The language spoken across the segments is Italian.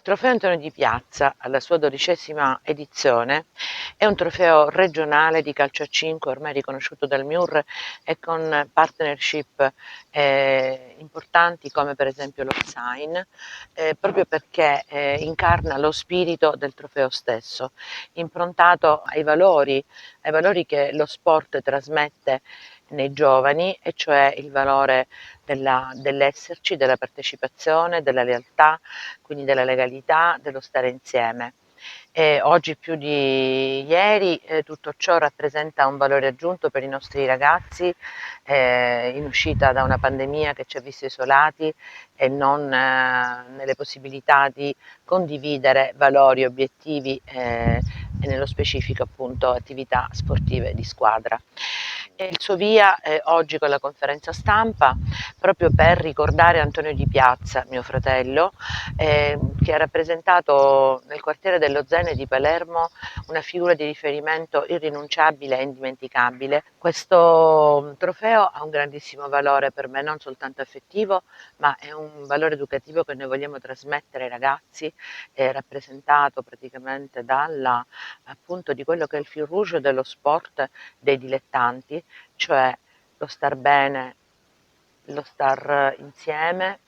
Trofeo Antonio Di Piazza, alla sua 12ª edizione, è un trofeo regionale di calcio a 5 ormai riconosciuto dal MIUR e con partnership importanti come per esempio lo Zain, proprio perché incarna lo spirito del trofeo stesso, improntato ai valori che lo sport trasmette nei giovani, e cioè il valore dell'esserci, della partecipazione, della lealtà, quindi della legalità, dello stare insieme. Oggi più di ieri tutto ciò rappresenta un valore aggiunto per i nostri ragazzi in uscita da una pandemia che ci ha visto isolati e non nelle possibilità di condividere valori, obiettivi e nello specifico appunto attività sportive di squadra. E il suo via oggi con la conferenza stampa proprio per ricordare Antonio Di Piazza, mio fratello, che ha rappresentato nel quartiere dello Zen di Palermo una figura di riferimento irrinunciabile e indimenticabile. Questo trofeo ha un grandissimo valore per me, non soltanto affettivo, ma è un valore educativo che noi vogliamo trasmettere ai ragazzi, rappresentato praticamente appunto di quello che è il fil rouge dello sport dei dilettanti, cioè lo star bene, lo star insieme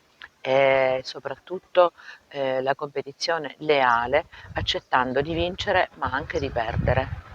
e soprattutto la competizione leale, accettando di vincere ma anche di perdere.